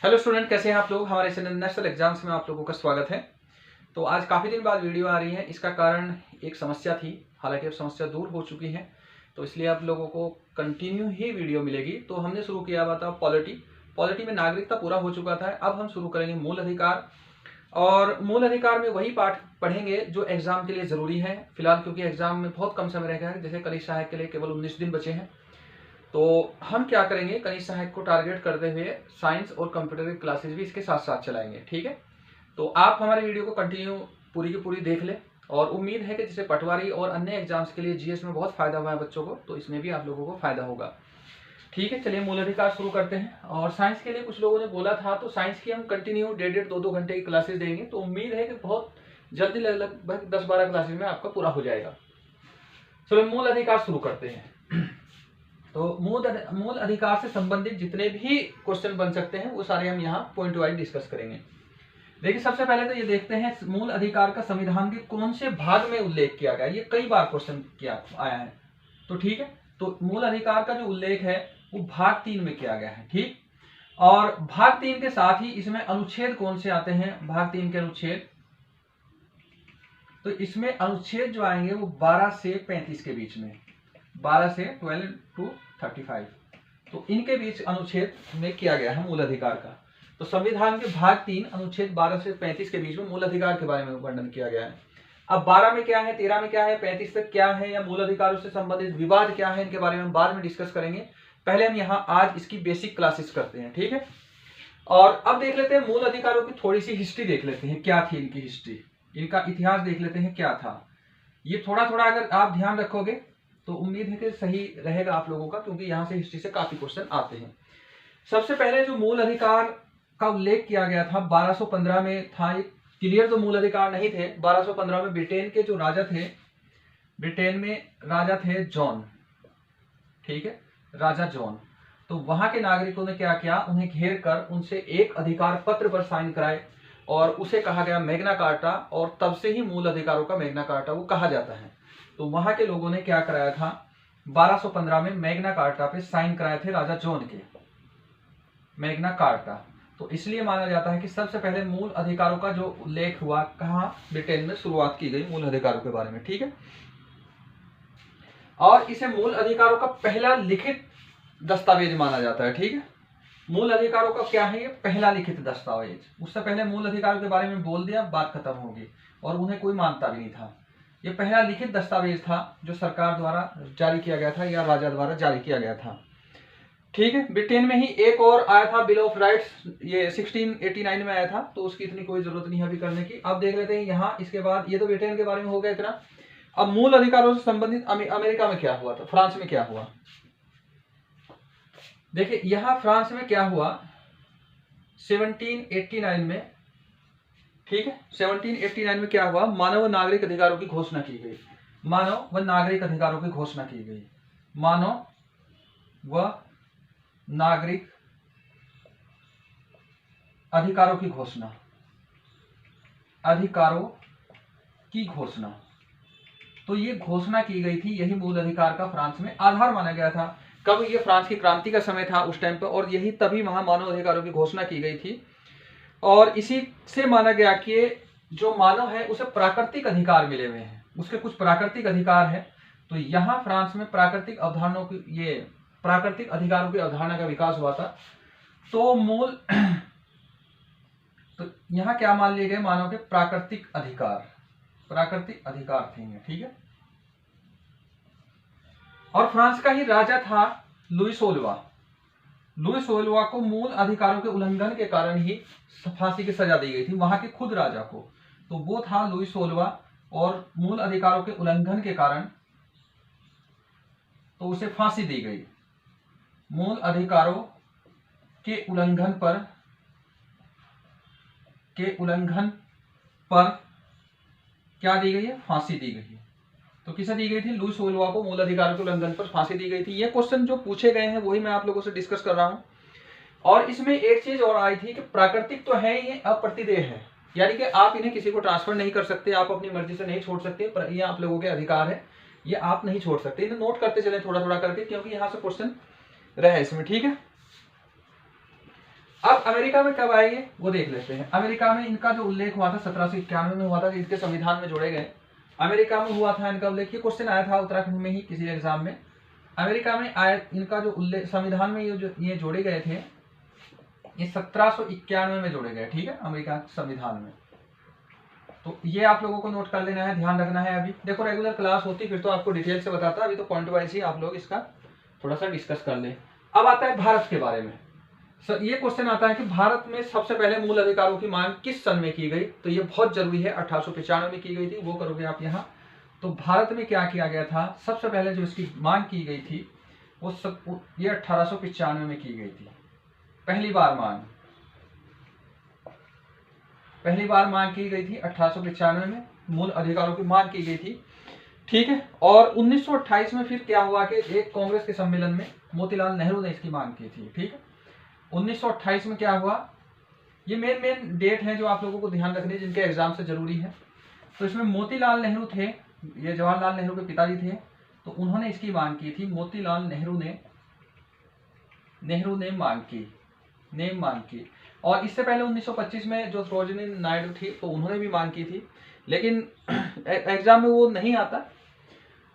Hello student, कैसे हैं आप लोग। हमारे चैनल नेशनल एग्जाम्स में आप लोगों का स्वागत है। तो आज काफ़ी दिन बाद वीडियो आ रही है। इसका कारण एक समस्या थी, हालांकि अब समस्या दूर हो चुकी है, तो इसलिए आप लोगों को कंटिन्यू ही वीडियो मिलेगी। तो हमने शुरू किया हुआ था पॉलिटी में नागरिकता पूरा हो चुका था। अब हम शुरू करेंगे मूल अधिकार, और मूल अधिकार में वही पाठ पढ़ेंगे जो एग्जाम के लिए ज़रूरी है फिलहाल, क्योंकि एग्जाम में बहुत कम समय रह गया है। जैसे कनिष्ठ सहायक के लिए केवल 19 दिन बचे हैं। तो हम क्या करेंगे, कनिष्ठ सहायक को टारगेट करते हुए साइंस और कंप्यूटर की क्लासेस भी इसके साथ साथ चलाएंगे। ठीक है, तो आप हमारे वीडियो को कंटिन्यू पूरी की पूरी देख लें, और उम्मीद है कि जैसे पटवारी और अन्य एग्जाम्स के लिए जीएस में बहुत फायदा हुआ है बच्चों को, तो इसमें भी आप लोगों को फायदा होगा। ठीक है, चलिए मूल अधिकार शुरू करते हैं। और साइंस के लिए कुछ लोगों ने बोला था, तो साइंस की हम कंटिन्यू 1.5-2 घंटे की क्लासेस देंगे। तो उम्मीद है कि बहुत जल्दी लगभग 10-12 क्लासेस में आपका पूरा हो जाएगा। चलो मूल अधिकार शुरू करते हैं। तो मूल अधिकार से संबंधित जितने भी क्वेश्चन बन सकते हैं वो सारे हम यहाँ पॉइंट वाइज डिस्कस करेंगे। देखिए, सबसे पहले तो ये देखते हैं मूल अधिकार का संविधान के कौन से भाग में उल्लेख किया गया है। ये कई बार क्वेश्चन किया आया है। तो ठीक है, तो मूल अधिकार का जो उल्लेख है वो भाग 3 में किया गया है। ठीक, और भाग 3 के साथ ही इसमें अनुच्छेद कौन से आते हैं, भाग 3 के अनुच्छेद, तो इसमें अनुच्छेद जो आएंगे वो 12 से 35 के बीच में, 12 से 12 to 35, तो इनके बीच अनुच्छेद में किया गया है मूल अधिकार का। तो संविधान के भाग 3 अनुच्छेद 12 से 35 के बीच में मूल अधिकार के बारे में वर्णन किया गया है। अब 12 में क्या है, 13 में क्या है, 35 तक क्या है, या मूल अधिकारों से संबंधित विवाद क्या है, इनके बारे में हम बाद में डिस्कस करेंगे। पहले हम यहाँ आज इसकी बेसिक क्लासेस करते हैं। ठीक है, और अब देख लेते हैं मूल अधिकारों की थोड़ी सी हिस्ट्री देख लेते हैं, क्या थी इनकी हिस्ट्री, इनका इतिहास देख लेते हैं क्या था। ये थोड़ा थोड़ा अगर आप ध्यान रखोगे तो उम्मीद है कि सही रहेगा आप लोगों का, क्योंकि यहाँ से हिस्ट्री से काफी क्वेश्चन आते हैं। सबसे पहले जो मूल अधिकार का उल्लेख किया गया था 1215 में था। ये क्लियर तो मूल अधिकार नहीं थे। 1215 में ब्रिटेन के जो राजा थे, ब्रिटेन में राजा थे जॉन। ठीक है, राजा जॉन। तो वहां के नागरिकों ने क्या किया, उन्हें घेर कर उनसे एक अधिकार पत्र पर साइन कराए, और उसे कहा गया मैग्ना कार्टा, और तब से ही मूल अधिकारों का मैग्ना कार्टा वो कहा जाता है। तो वहां के लोगों ने क्या कराया था, 1215 में मैग्ना कार्टा पे साइन कराए थे राजा जॉन के, मैग्ना कार्टा। तो इसलिए माना जाता है कि सबसे पहले मूल अधिकारों का जो उल्लेख हुआ कहाँ, ब्रिटेन में शुरुआत की गई मूल अधिकारों के बारे में। ठीक है, और इसे मूल अधिकारों का पहला लिखित दस्तावेज माना जाता है। ठीक है, मूल अधिकारों का क्या है, ये पहला लिखित दस्तावेज। उससे पहले मूल अधिकारों के बारे में बोल दिया, बात खत्म होगी, और उन्हें कोई मानता भी नहीं था। ये पहला लिखित दस्तावेज था जो सरकार द्वारा जारी किया गया था, या राजा द्वारा जारी किया गया था। ठीक है, ब्रिटेन में ही एक और आया था बिल ऑफ राइट्स, ये 1689 में आया था, तो उसकी इतनी कोई जरूरत नहीं है अभी करने की। अब देख लेते हैं यहाँ, इसके बाद ये तो ब्रिटेन के बारे में हो गया इतना। अब मूल अधिकारों से संबंधित अमेरिका में क्या हुआ था, फ्रांस में क्या हुआ। देखिए यहाँ फ्रांस में क्या हुआ 1789 में। ठीक है, 1789 में क्या हुआ, मानव व नागरिक अधिकारों की घोषणा की गई। मानव व नागरिक अधिकारों की घोषणा की गई। मानव व नागरिक अधिकारों की घोषणा, अधिकारों की घोषणा। तो ये घोषणा की गई थी, यही मूल अधिकार का फ्रांस में आधार माना गया था। कब, ये फ्रांस की क्रांति का समय था उस टाइम पर, और यही तभी वहां मानव अधिकारों की घोषणा की गई थी। और इसी से माना गया कि जो मानव है उसे प्राकृतिक अधिकार मिले हुए हैं, उसके कुछ प्राकृतिक अधिकार है। तो यहाँ फ्रांस में प्राकृतिक अवधारणाओं की, ये प्राकृतिक अधिकारों की अवधारणा का विकास हुआ था। तो तो यहाँ क्या मान लिए गए, मानव के प्राकृतिक अधिकार, प्राकृतिक अधिकार थे। ठीक है, और फ्रांस का ही राजा था लुई 16वां। लुई 16वां को मूल अधिकारों के उल्लंघन के कारण ही फांसी की सजा दी गई थी, वहां के खुद राजा को। तो वो था लुई 16वां, और मूल अधिकारों के उल्लंघन के कारण तो उसे फांसी दी गई। मूल अधिकारों के उल्लंघन पर क्या दी गई है, फांसी दी गई है। तो किसे दी गई थी, लुई 16वां को मूल अधिकारों के उल्लंघन पर फांसी दी गई थी। ये क्वेश्चन जो पूछे गए हैं वही मैं आप लोगों से डिस्कस कर रहा हूं। और इसमें एक चीज और आई थी कि प्राकृतिक तो है, ये अप्रतिदेय है, यानी कि आप इन्हें किसी को ट्रांसफर नहीं कर सकते, आप अपनी मर्जी से नहीं छोड़ सकते, पर ये आप लोगों के अधिकार है, ये आप नहीं छोड़ सकते। इन्हें नोट करते चले थोड़ा थोड़ा करके, क्योंकि यहां से क्वेश्चन रहे इसमें। ठीक है, अब अमेरिका में कब आएंगे वो देख लेते हैं। अमेरिका में इनका जो उल्लेख हुआ था 1791 में हुआ था, इनके संविधान में जोड़े गए। अमेरिका में हुआ था इनका उल्लेख, ये क्वेश्चन आया था उत्तराखंड में ही किसी एग्जाम में। अमेरिका में आया इनका जो उल्लेख संविधान में ये जोड़े गए थे, ये 1791 में जोड़े गए, ठीक है, अमेरिका संविधान में। तो ये आप लोगों को नोट कर लेना है, ध्यान रखना है। अभी देखो रेगुलर क्लास होती फिर तो आपको डिटेल से बताता, अभी तो पॉइंट वाइज ही आप लोग इसका थोड़ा सा डिस्कस कर ले। अब आता है भारत के बारे में। सर ये क्वेश्चन आता है कि भारत में सबसे पहले मूल अधिकारों की मांग किस सन में की गई, तो ये बहुत जरूरी है। 1895 में की गई थी, वो करोगे आप यहाँ। तो भारत में क्या किया गया था, सबसे पहले जो इसकी मांग की गई थी वो ये 1895 में की गई थी। पहली बार मांग की गई थी 1895 में, मूल अधिकारों की मांग की गई थी, ठीक है। और 1928 में फिर क्या हुआ कि एक कांग्रेस के सम्मेलन में मोतीलाल नेहरू ने इसकी मांग की थी, ठीक है। 1928 में क्या हुआ, ये मेन डेट है जो आप लोगों को ध्यान रखनी है, जिनके एग्जाम से जरूरी है। तो इसमें मोतीलाल नेहरू थे, ये जवाहरलाल नेहरू के पिताजी थे, तो उन्होंने इसकी मांग की थी। मोतीलाल नेहरू ने मांग की। और इससे पहले 1925 में जो सरोजिनी नायडू थी तो उन्होंने भी मांग की थी, लेकिन एग्जाम में वो नहीं आता।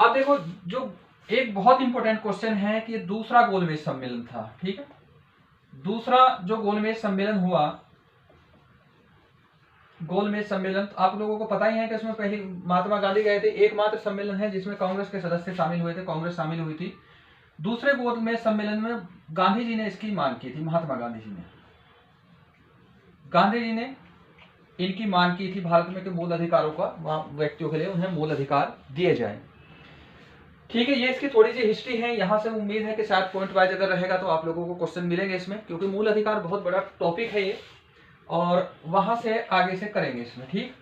अब देखो जो एक बहुत इंपॉर्टेंट क्वेश्चन है कि दूसरा गोलमेज सम्मेलन था, ठीक है। दूसरा जो गोलमेज सम्मेलन हुआ, गोलमेज सम्मेलन तो आप लोगों को पता ही है कि इसमें पहले महात्मा गांधी गए थे, एकमात्र सम्मेलन है जिसमें कांग्रेस के सदस्य शामिल हुए थे, कांग्रेस शामिल हुई थी। दूसरे गोलमेज सम्मेलन में गांधी जी ने इसकी मांग की थी, महात्मा गांधी जी ने इनकी मांग की थी भारत में कि मूल अधिकारों का व्यक्तियों के लिए उन्हें मूल अधिकार दिए जाए, ठीक है। ये इसकी थोड़ी सी हिस्ट्री है, यहाँ से उम्मीद है कि शायद पॉइंट वाइज अगर रहेगा तो आप लोगों को क्वेश्चन मिलेंगे इसमें, क्योंकि मूल अधिकार बहुत बड़ा टॉपिक है ये, और वहां से आगे से करेंगे इसमें, ठीक।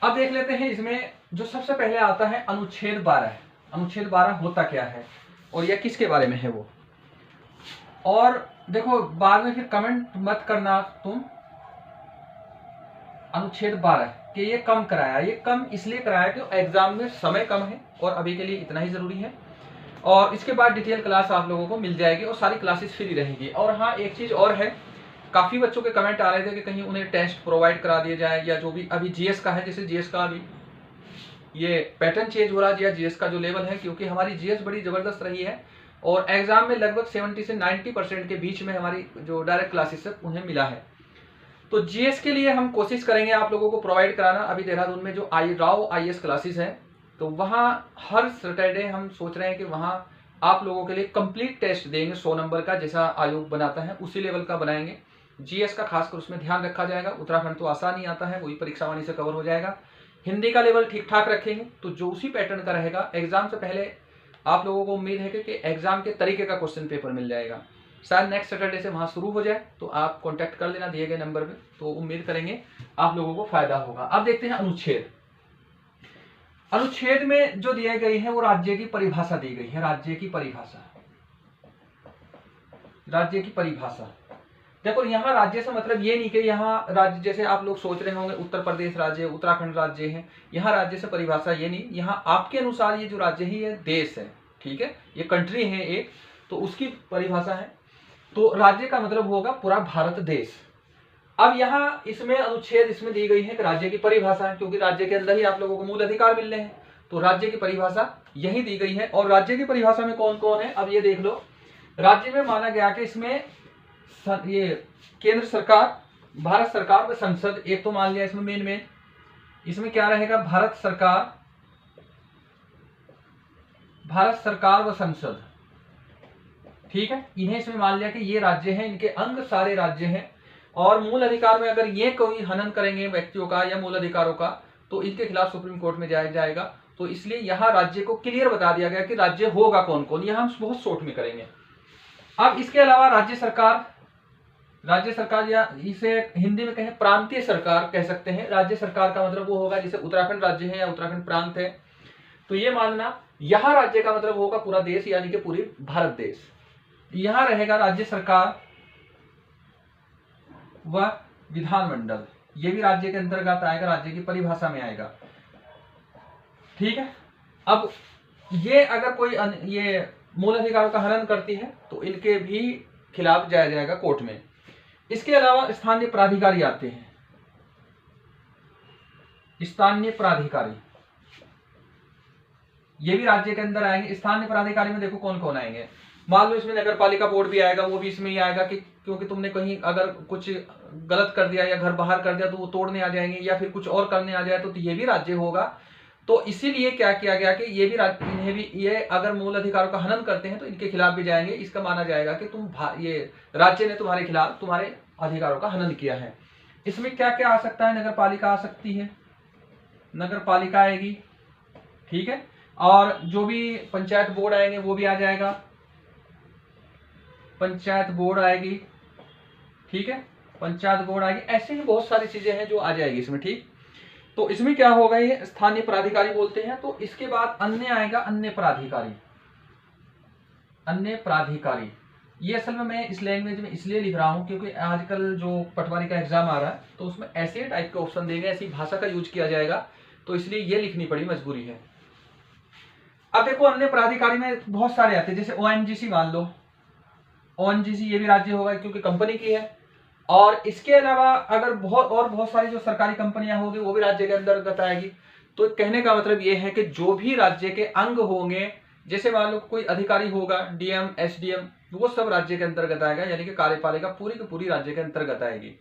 अब देख लेते हैं इसमें जो सबसे पहले आता है अनुच्छेद 12। अनुच्छेद 12 होता क्या है और यह किसके बारे में है वो। और देखो बाद में फिर कमेंट मत करना तुम, अनुच्छेद 12 कि ये कम कराया, ये कम इसलिए कराया कि एग्जाम में समय कम है और अभी के लिए इतना ही जरूरी है। और इसके बाद डिटेल क्लास आप लोगों को मिल जाएगी और सारी क्लासेस फ्री रहेगी। और हाँ एक चीज और है, काफी बच्चों के कमेंट आ रहे थे कि कहीं उन्हें टेस्ट प्रोवाइड करा दिया जाए, या जो भी अभी जीएस का है, जैसे जीएस का अभी ये पैटर्न चेंज हो रहा है, या जीएस का जो लेवल है, क्योंकि हमारी जीएस बड़ी जबरदस्त रही है और एग्जाम में लगभग 70 से 90% के बीच में हमारी जो डायरेक्ट क्लासेस है उन्हें मिला है। तो जीएस के लिए हम कोशिश करेंगे आप लोगों को प्रोवाइड कराना। अभी देहरादून में जो राव आईएएस क्लासेस है, तो वहाँ हर सैटरडे हम सोच रहे हैं कि वहाँ आप लोगों के लिए कंप्लीट टेस्ट देंगे 100 नंबर का, जैसा आयोग बनाता है उसी लेवल का बनाएंगे। जीएस का खासकर उसमें ध्यान रखा जाएगा। उत्तराखंड तो आसान ही आता है, वही परीक्षा वाणी से कवर हो जाएगा। हिंदी का लेवल ठीक ठाक रखेंगे, तो जो उसी पैटर्न का रहेगा। एग्जाम से पहले आप लोगों को उम्मीद है कि एग्जाम के तरीके का क्वेश्चन पेपर मिल जाएगा, शायद नेक्स्ट सैटरडे से वहां शुरू हो जाए, तो आप कांटेक्ट कर लेना दिए गए नंबर पे, तो उम्मीद करेंगे आप लोगों को फायदा होगा। अब देखते हैं अनुच्छेद। अनुच्छेद में जो दिए गए हैं वो राज्य की परिभाषा दी गई है। राज्य की परिभाषा देखो, यहाँ राज्य से मतलब ये नहीं कि यहाँ राज्य जैसे आप लोग सोच रहे होंगे उत्तर प्रदेश राज्य, उत्तराखंड राज्य है। यहाँ राज्य से परिभाषा ये नहीं, यहाँ आपके अनुसार ये जो राज्य है ये देश है, ठीक है, ये कंट्री है एक, तो उसकी परिभाषा है। तो राज्य का मतलब होगा पूरा भारत देश। अब यहाँ इसमें अनुच्छेद इसमें दी गई है कि राज्य की परिभाषा है, क्योंकि राज्य के अंदर ही आप लोगों को मूल अधिकार मिल रहे हैं, तो राज्य की परिभाषा यही दी गई है। और राज्य की परिभाषा में कौन कौन है, अब ये देख लो। राज्य में माना गया कि इसमें ये केंद्र सरकार, भारत सरकार व संसद, एक तो मान लिया इसमें मेन इसमें क्या रहेगा, भारत सरकार व संसद, ठीक है, इन्हें इसमें मान लिया कि ये राज्य हैं, इनके अंग सारे राज्य हैं। और मूल अधिकार में अगर ये कोई हनन करेंगे व्यक्तियों का या मूल अधिकारों का, तो इनके खिलाफ सुप्रीम कोर्ट में जाएगा। तो इसलिए यहाँ राज्य को क्लियर बता दिया गया कि राज्य होगा कौन कौन, यह हम बहुत शॉर्ट में करेंगे। अब इसके अलावा राज्य सरकार या इसे हिंदी में कहें प्रांतीय सरकार कह सकते हैं। राज्य सरकार का मतलब वो होगा जैसे उत्तराखंड राज्य है या उत्तराखंड प्रांत है, तो ये मानना यहाँ राज्य का मतलब होगा पूरा देश, यानी कि पूरी भारत देश। यहां रहेगा राज्य सरकार व विधानमंडल, ये भी राज्य के अंतर्गत आएगा, राज्य की परिभाषा में आएगा, ठीक है। अब ये अगर कोई ये मूल अधिकारों का हनन करती है तो इनके भी खिलाफ जाया जाएगा कोर्ट में। इसके अलावा स्थानीय प्राधिकारी आते हैं। स्थानीय प्राधिकारी ये भी राज्य के अंदर आएंगे। स्थानीय प्राधिकारी में देखो कौन कौन आएंगे। मान लो इसमें नगर पालिका बोर्ड भी आएगा, वो भी इसमें ही आएगा कि क्योंकि तुमने कहीं अगर कुछ गलत कर दिया या घर बाहर कर दिया तो वो तोड़ने आ जाएंगे, या फिर कुछ और करने आ जाए तो ये भी राज्य होगा। तो इसीलिए क्या किया गया कि ये भी इन्हें भी, ये अगर मूल अधिकारों का हनन करते हैं तो इनके खिलाफ भी जाएंगे। इसका माना जाएगा कि ये राज्य ने तुम्हारे खिलाफ तुम्हारे अधिकारों का हनन किया है। इसमें क्या क्या आ सकता है, नगर पालिका आ सकती है, नगर पालिका आएगी, ठीक है। और जो भी पंचायत बोर्ड आएंगे वो भी आ जाएगा, पंचायत बोर्ड आएगी, ठीक है, पंचायत बोर्ड आएगी। ऐसे ही बहुत सारी चीजें हैं जो आ जाएगी इसमें, ठीक। तो इसमें क्या होगा, ये स्थानीय प्राधिकारी बोलते हैं। तो इसके बाद अन्य आएगा, अन्य प्राधिकारी। अन्य प्राधिकारी ये असल में मैं इस लैंग्वेज में इसलिए लिख रहा हूं क्योंकि आजकल जो पटवारी का एग्जाम आ रहा है तो उसमें ऐसे टाइप के ऑप्शन देंगे, ऐसी भाषा का यूज किया जाएगा, तो इसलिए ये लिखनी पड़ी, मजबूरी है। अब देखो अन्य प्राधिकारी में बहुत सारे आते हैं, जैसे ओएनजीसी मान लो, ओएनजीसी ये भी राज्य होगा क्योंकि कंपनी की है। और इसके अलावा अगर बहुत सारी जो सरकारी कंपनियां होंगी वो भी राज्य के अंतर्गत आएगी। तो कहने का मतलब ये है कि जो भी राज्य के अंग होंगे, जैसे मान लो कोई अधिकारी होगा, डीएम, एसडीएम, वो सब राज्य के अंतर्गत आएगा, यानी कि कार्यपालिका पूरी की पूरी राज्य के अंतर्गत आएगी।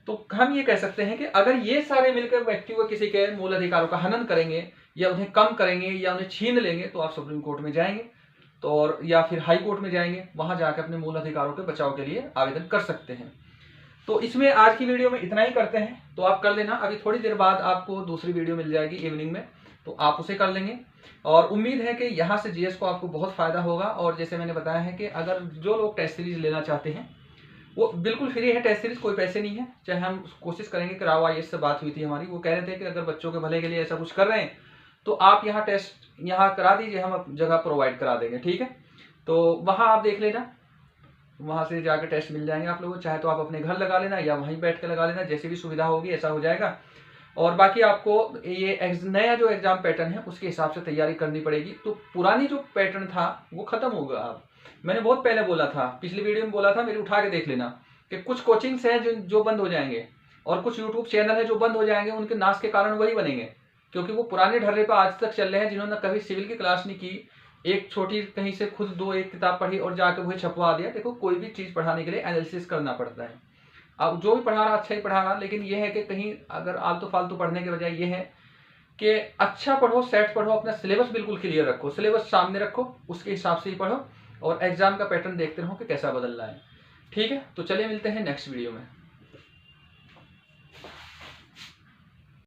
तो हम ये कह सकते हैं कि अगर ये सारे मिलकर व्यक्ति को किसी के मूल अधिकारों का हनन करेंगे या उन्हें कम करेंगे या उन्हें छीन लेंगे तो आप सुप्रीम कोर्ट में जाएंगे तो, और या फिर हाई कोर्ट में जाएंगे, वहां जाकर अपने मूल अधिकारों के बचाव के लिए आवेदन कर सकते हैं। तो इसमें आज की वीडियो में इतना ही करते हैं, तो आप कर लेना। अभी थोड़ी देर बाद आपको दूसरी वीडियो मिल जाएगी इवनिंग में, तो आप उसे कर लेंगे। और उम्मीद है कि यहाँ से जीएस को आपको बहुत फायदा होगा। और जैसे मैंने बताया है कि अगर जो लोग टेस्ट सीरीज लेना चाहते हैं वो बिल्कुल फ्री है, टेस्ट सीरीज कोई पैसे नहीं है। चाहे हम कोशिश करेंगे कि राव आईएएस से बात हुई थी हमारी, वो कह रहे थे कि अगर बच्चों के भले के लिए ऐसा कुछ कर रहे हैं तो आप यहाँ टेस्ट यहाँ करा दीजिए, हम जगह प्रोवाइड करा देंगे, ठीक है। तो वहाँ आप देख लेना, वहां से जाकर टेस्ट मिल जाएंगे आप लोगों को। चाहे तो आप अपने घर लगा लेना या वहीं बैठ कर लगा लेना, जैसी भी सुविधा होगी ऐसा हो जाएगा। और बाकी आपको ये नया जो एग्जाम पैटर्न है उसके हिसाब से तैयारी करनी पड़ेगी। तो पुरानी जो पैटर्न था वो खत्म होगा। अब मैंने बहुत पहले बोला था, पिछली वीडियो में बोला था, मेरी उठा के देख लेना कि कुछ कोचिंग्स हैं जो बंद हो जाएंगे और कुछ यूट्यूब चैनल है जो बंद हो जाएंगे। उनके नाश के कारण वही बनेंगे, क्योंकि वो पुराने ढर्रे पर आज तक चल रहे हैं, जिन्होंने कभी सिविल की क्लास नहीं की, एक छोटी कहीं से खुद एक किताब पढ़ी और जाकर वही छपवा दिया। देखो कोई भी चीज पढ़ाने के लिए एनालिसिस करना पड़ता है। अब जो भी पढ़ा रहा अच्छा ही पढ़ा रहा, लेकिन ये है कि कहीं अगर आलतू फालतू पढ़ने के बजाय ये है कि अच्छा पढ़ो, सेट पढ़ो, अपना सिलेबस बिल्कुल क्लियर रखो, सिलेबस सामने रखो, उसके हिसाब से ही पढ़ो और एग्जाम का पैटर्न देखते रहो कि कैसा बदल रहा है, ठीक है। तो चलिए मिलते हैं नेक्स्ट वीडियो में।